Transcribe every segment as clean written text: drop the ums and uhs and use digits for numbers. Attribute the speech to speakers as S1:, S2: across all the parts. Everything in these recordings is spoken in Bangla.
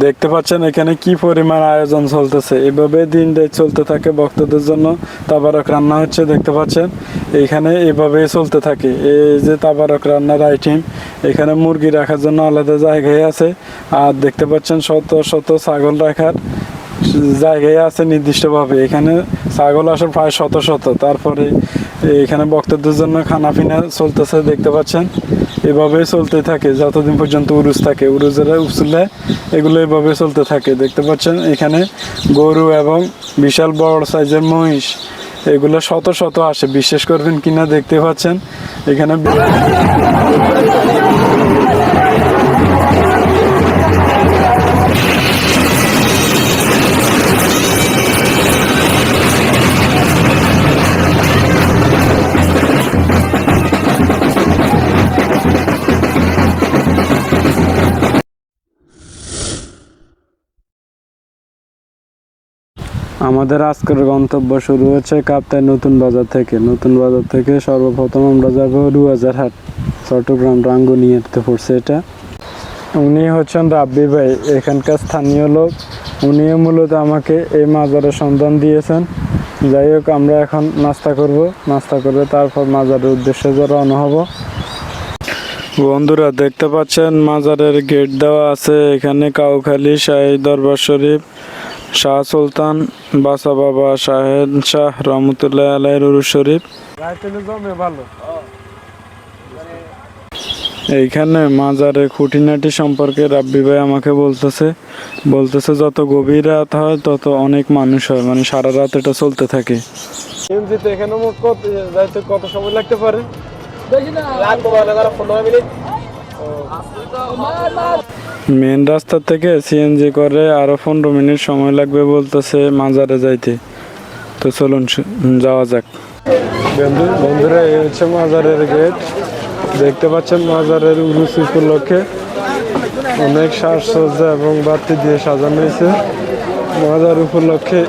S1: দেখতে পাচ্ছেন এখানে কি পরিমাণ আয়োজন চলতেছে। এভাবে দিন রাত চলতে থাকে ভক্তদের জন্য। তাবারক রান্না হচ্ছে দেখতে পাচ্ছেন, এখানে এভাবেই চলতে থাকে। এই যে তাবারক রান্নার আইটেম, এখানে মুরগি রাখার জন্য আলাদা জায়গায় আছে। আর দেখতে পাচ্ছেন শত শত ছাগল রাখার জায়গায় আছে নির্দিষ্টভাবে। এখানে ছাগল আসে প্রায় শত শত। তারপরে এখানে ভক্তদের জন্য খানা পিনা চলতেছে দেখতে পাচ্ছেন। এভাবেই চলতে থাকে যতদিন পর্যন্ত উরুস থাকে। উরুজেরা উসুলে এগুলো এভাবে চলতে থাকে দেখতে পাচ্ছেন। এখানে গরু এবং বিশাল বড় সাইজের মহিষ, এগুলো শত শত আসে। বিশ্বাস করবেন কিনা দেখতে পাচ্ছেন এখানে। আমাদের আজকের গন্তব্য শুরু হচ্ছে কাপ্তাই নতুন বাজার থেকে। নতুন বাজার থেকে সর্বপ্রথম আমরা যাব রুয়াজারহাট, চট্টগ্রাম রাঙ্গুনিয়াতে পড়ছে এটা। উনি হচ্ছেন রাব্বি ভাই, এখানকার স্থানীয় লোক। উনিও মূলত আমাকে এই মাজারের সন্ধান দিয়েছেন। যাই হোক, আমরা এখন নাস্তা করব। নাস্তা করে তারপর মাজারের উদ্দেশ্যে রওনা হব। বন্ধুরা দেখতে পাচ্ছেন মাজারের গেট দেওয়া আছে। এখানে কাউখালী শাহী দরবার শরীফ, শাহ সুলতান বাসা বাবা শাহেদ শাহ রহমতুল্লাহ আলাইহির উরুস শরীফ। এইখানে মাজারের খুঁটিনাটি সম্পর্কে রাব্বি ভাই আমাকে বলতেছে যত গভীর রাত হয় তত অনেক মানুষ হয়, মানে সারা রাত এটা চলতে থাকে। এখানে যাইতে কত সময় লাগতে পারে? মেন রাস্তা থেকে সিএনজি করে আরো 15 মিনিট সময় লাগবে বলতেছে মাজারে যাইতে। তো চলুন যাওয়া যাক। বন্ধুরা এই হচ্ছে মাজারের গেট। দেখতে পাচ্ছেন মাজারের উরুস উপলক্ষে অনেক সাজসজ্জা এবং বাতি দিয়ে সাজানো হয়েছে মাজার উপলক্ষে।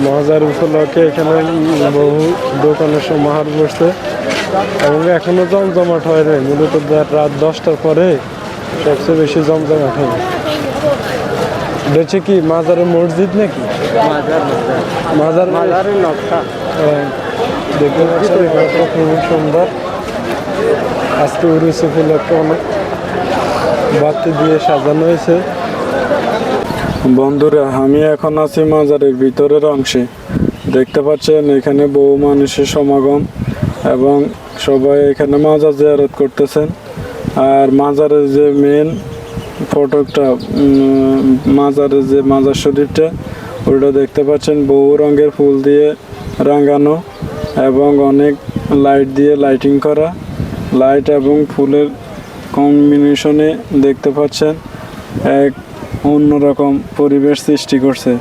S1: মাজার উপলক্ষে এখানে বহু দোকানের সমাহার বসছে এবং এখনো জমজমাট হয় নাই। মূলত রাত 10টার পরে সবচেয়ে বেশি জমজমাট হয়। দেখছে কি মাজারের মসজিদ নাকি মাজারের নকশা দেখতে পাচ্ছেন। এখানটা খুবই সুন্দর। আজকে উরুস উপলক্ষে অনেক বাতি দিয়ে সাজানো হয়েছে। বন্ধুরা আমি এখন আছি মাজারের ভিতরের অংশে। দেখতে পাচ্ছেন এখানে বহু মানুষের সমাগম এবং সবাই এখানে মাজার জিয়ারত করতেছেন। আর মাজারের যে মেন ফটকটা, মাজারের যে মাজার শরীফটা, ওটা দেখতে পাচ্ছেন বহু রঙের ফুল দিয়ে রাঙানো এবং অনেক লাইট দিয়ে লাইটিং করা। লাইট এবং ফুলের কম্বিনেশনে দেখতে পাচ্ছেন এক অন্যরকম পরিবেশ সৃষ্টি করছে।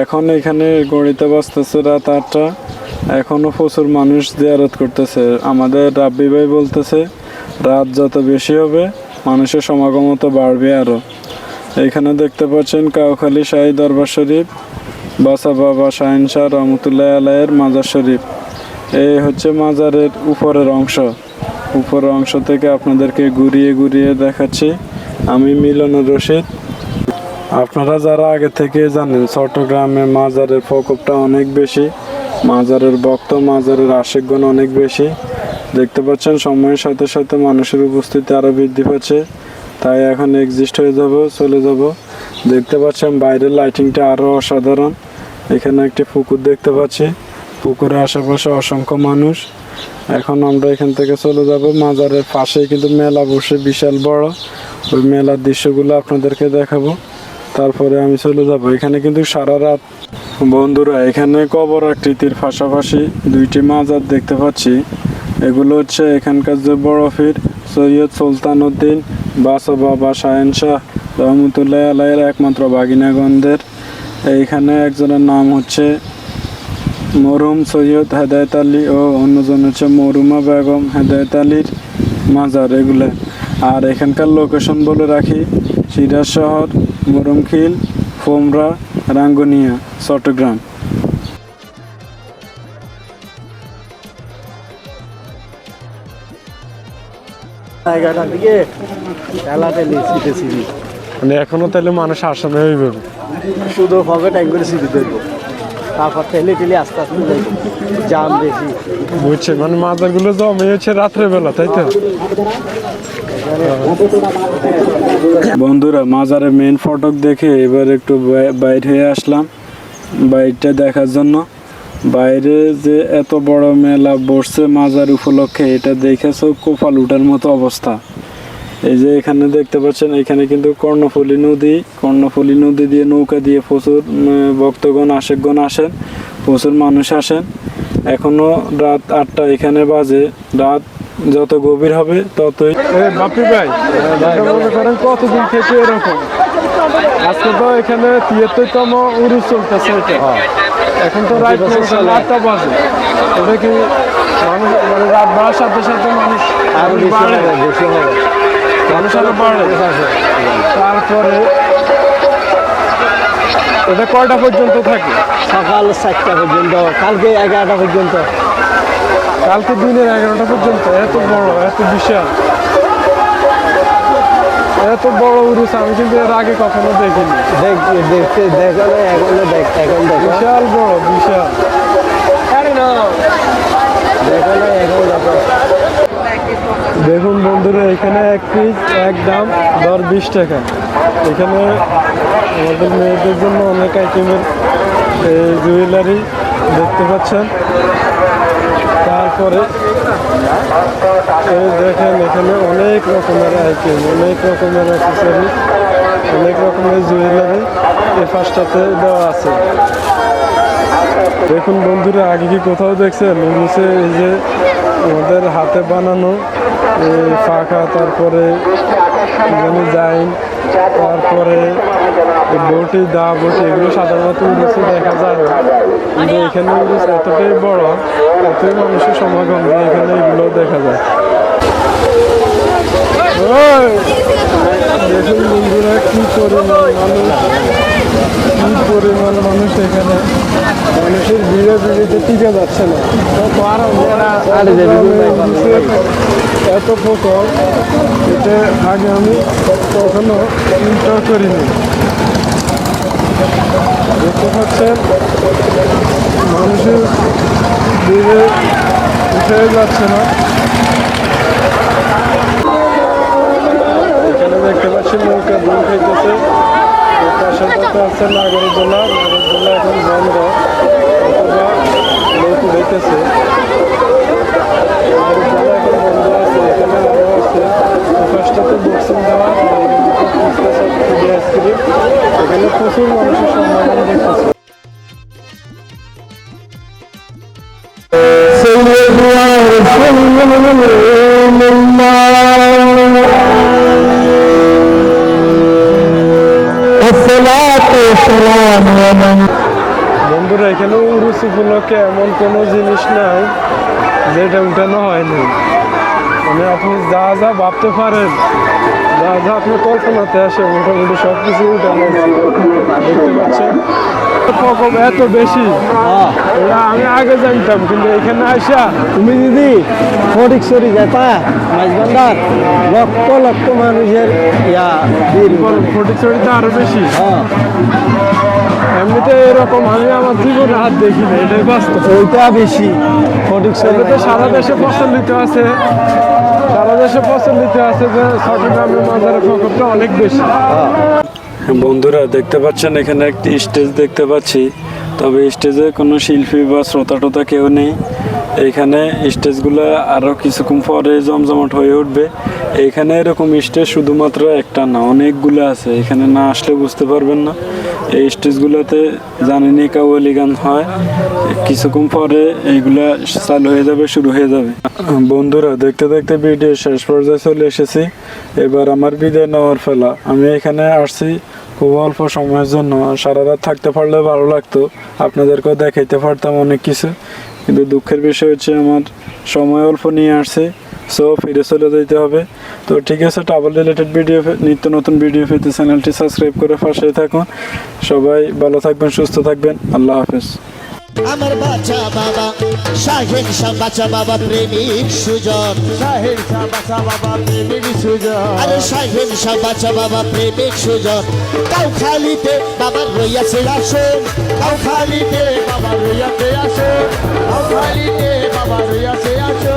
S1: এখন এখানে গড়িতে বাজতেছে রাত 8টা। এখনো প্রচুর মানুষ জিয়ারত করতেছে। আমাদের রাব্বি ভাই বলতেছে রাত যত বেশি হবে মানুষের সমাগম তো বাড়বে আরো। এখানে দেখতে পাচ্ছেন কাউখালী শাহী দরবার শরীফ, বাসা বাবা শাহিন শাহ রহমতুল্লাহ আলাইহির মাজার শরীফ। এই হচ্ছে মাজারের উপরের অংশ। উপরের অংশ থেকে আপনাদেরকে ঘুরিয়ে ঘুরিয়ে দেখাচ্ছি। আমি মিলনুর রশিদ। আপনারা যারা আগে থেকে জানেন চট্টগ্রামে মাজারের প্রকোপটা অনেক বেশি, মাজারের ভক্ত, মাজারের আশিকগণ অনেক বেশি। দেখতে পাচ্ছেন সময়ের সাথে সাথে মানুষের উপস্থিতি আরও বৃদ্ধি পাচ্ছে। তাই এখন এক্সিস্ট হয়ে চলে যাব। দেখতে পাচ্ছেন বাইরের লাইটিংটা আরও অসাধারণ। এখানে একটি পুকুর দেখতে পাচ্ছি, পুকুরের আশেপাশে অসংখ্য মানুষ। এখন আমরা এখান থেকে চলে যাব। মাজারের পাশেই কিন্তু মেলা বসে বিশাল বড়। ওই মেলার দৃশ্যগুলো আপনাদেরকে দেখাবো, তারপরে আমি চলে যাব। এখানে কিন্তু সারা রাত। বন্ধুরা এখানে কবর আকৃতির পাশাপাশি দুইটি মাজার দেখতে পাচ্ছি। এগুলো হচ্ছে এখানকার যে বড় পীর সৈয়দ সুলতান উদ্দিন বাসা বা শাহেন শাহ রহমতুল্লাহ আলাইয়ের একমাত্র বাগিনাগঞ্জের। এইখানে একজনের নাম হচ্ছে মরহুম সৈয়দ হেদায়েত আলী ও অন্যজন হচ্ছে মরহুমা বেগম হেদায়েত আলীর মাজার এগুলো। আর এখানকার লোকেশন বলে রাখি, সিরাজ শহর, মুরুমখিল, ফোমরা, রাঙ্গুনিয়া, চট্টগ্রাম।
S2: জায়গাটার দিকে ঠেলাঠেলি ছিটেছিবি,
S3: মানে এখনো তাহলে মানুষ আসামে হইবে,
S2: শুধু পকেট এক করে ছিপি ধরবো, তারপর ঠেলে ঠেলে আস্তে আস্তে যাইব, জাম বেশি।
S3: বুঝছে মানে মাজারগুলো জমে হচ্ছে রাত্রে বেলা, তাই তো?
S1: বন্ধুরা মাজারের মেন ফটক দেখে এবার একটু বাইরে হয়ে আসলাম বাইরটা দেখার জন্য। বাইরে যে এত বড় মেলা বসছে মাজার উপলক্ষে, এটা দেখে চোখ কপাল উঠার মতো অবস্থা। এই যে এখানে দেখতে পাচ্ছেন, এখানে কিন্তু কর্ণফুলী নদী দিয়ে নৌকা দিয়ে প্রচুর ভক্তগণ আশেকগণ আসেন, প্রচুর মানুষ আসেন। এখনো রাত 8টা এখানে বাজে। রাত যত গভীর হবে ততই।
S3: বাপি ভাই, মনে করেন কতদিন থেকে এরকম? আজকে তো এখানে 73তম উরুস চলতেছে, এখন তো রাত 8টা বাজে। এটা কি মানুষ মানে রাত বাড়ার সাথে সাথে মানুষ আরো বাড়ে, মানুষ আরো বাড়ে। তারপরে এটা কয়টা পর্যন্ত থাকে?
S2: সকাল 4টা পর্যন্ত, কালকে 11টা পর্যন্ত।
S3: কালকে দিনের 11টা পর্যন্ত? এত বড়, এত বিশাল, এত বড় উরুস আমি কিন্তু এর আগে কখনো দেখিনি।
S2: দেখতে দেখো না, এখন দেখো
S3: বিশাল বড়, বিশাল।
S2: দেখো না, এখন দেখো।
S3: দেখুন বন্ধুরা, এখানে এক পিস এক দাম দর 20 টাকা। এখানে আমাদের মেয়েদের জন্য অনেক আইটেমের জুয়েলারি দেখতে পাচ্ছেন। তারপরে এই দেখেন এখানে অনেক রকমের আইটেম, অনেক রকমের অ্যাক্সেসরি, অনেক রকমের জুয়েলারি এই পাঁচটাতে দেওয়া আছে। দেখুন বন্ধুরা, আগে কি কোথাও দেখছেন উরুসে এই যে আমাদের হাতে বানানো এই পাখা, তারপরে জাইন, তারপরে বটি, দা বটি, এগুলো সাধারণত উরুসে দেখা যায় না। কিন্তু এখানে উরুস এতটাই বড়, এতই মানুষের সমাগম যে এখানে এগুলো দেখা যায়। দেখুন বন্ধুরা, কি পরিমাণ মানুষ এখানে। মানুষের ভিড়ে ভিড়িতে টিকে যাচ্ছে না। এত প্রকট এটা আগে আমি কখনো চিন্তা করিনি। দেখতে পাচ্ছেন মানুষের ভিড়ে উঠে যাচ্ছে না। এখানে দেখতে পাচ্ছি নৌকা দুল খাইতেছে। পাশাপাশি আছে নাগরদোলা এখন বন্ধ, অথবা লোক উঠেছে। নাগরদোলা এখন বন্ধ আছে। এখানে আরও আছে পাঁচটাতে বক্সিং দেওয়া, আইসক্রিম। এখানে প্রচুর মানুষের সম্মান দেখতেছে। বন্ধুরা, এখানে উরুস উপলক্ষে এমন কোনো জিনিস নাই যেটা উঠানো হয়নি। মানে আপনি যা যা ভাবতে পারেন, যা যা আপনি কল্পনাতে আসে, মোটামুটি সব কিছু উঠানো দেখতে পাচ্ছেন। প্রকোপ এত বেশি এটা আমি আগে জানতাম, কিন্তু এখানে আসা
S2: তুমি যদি ফটিকছড়ি যেতা মাঝবান্ধার, লক্ষ লক্ষ মানুষের
S3: ফটিকছড়িতে আরো বেশি।
S2: হ্যাঁ,
S3: এমনিতে এরকম আমি আমার জীবনে হাত দেখিনি, এটাই বাস্তব।
S2: ওইটা বেশি ফটিকছড়িতে।
S3: সারা দেশে প্রচলিত আছে, সারা দেশে প্রচলিত আছে যে চট্টগ্রামের মাজারের প্রকোপটা অনেক বেশি।
S1: বন্ধুরা দেখতে পাচ্ছেন এখানে একটি স্টেজ দেখতে পাচ্ছি, তবে স্টেজে কোনো শিল্পী বা শ্রোতা টোতা কেউ নেই। এইখানে স্টেজগুলো আরও কিছুক্ষণ পরে জমজমাট হয়ে উঠবে। এইখানে এরকম স্টেজ শুধুমাত্র একটা না, অনেকগুলো আছে, এখানে না আসলে বুঝতে পারবেন না। এই স্টেজগুলোতে জানেনই কাওয়ালি গান হয়, কিছুক্ষণ পরে এইগুলা চালু হয়ে যাবে, শুরু হয়ে যাবে। বন্ধুরা, দেখতে দেখতে ভিডিও শেষ পর্যায়ে চলে এসেছি। এবার আমার বিদায় নেওয়ার ফেলা। আমি এখানে আসছি খুব অল্প সময়ের জন্য, সারা রাত থাকতে পারলে ভালো লাগতো, আপনাদেরকেও দেখাইতে পারতাম অনেক কিছু, কিন্তু দুঃখের বিষয় হচ্ছে আমার সময় অল্প নিয়ে আসছে, সো ফিরে চলে যেতে হবে। তো ঠিক আছে, ট্রাভেল রিলেটেড ভিডিও, নিত্য নতুন ভিডিও পেতে চ্যানেলটি সাবস্ক্রাইব করে পাশে থাকুন। সবাই ভালো থাকবেন, সুস্থ থাকবেন। আল্লাহ হাফেজ।
S4: আমার বাচ্চা বাবা শাহেন শাহ, বাচ্চা বাবা প্রেমিক সুজন,
S2: শাহের শাহ বাছা বাবা প্রেমিক সুজন,
S4: আরে শাহেন শাহ বাচ্চা বাবা প্রেমিক সুজন। কাউখালীতে বাবার রইয়াছে আসন,
S2: কাউখালীতে বাবা রইয়াতে আসো, কাউখালীতে বাবা রইয়াতে আসো।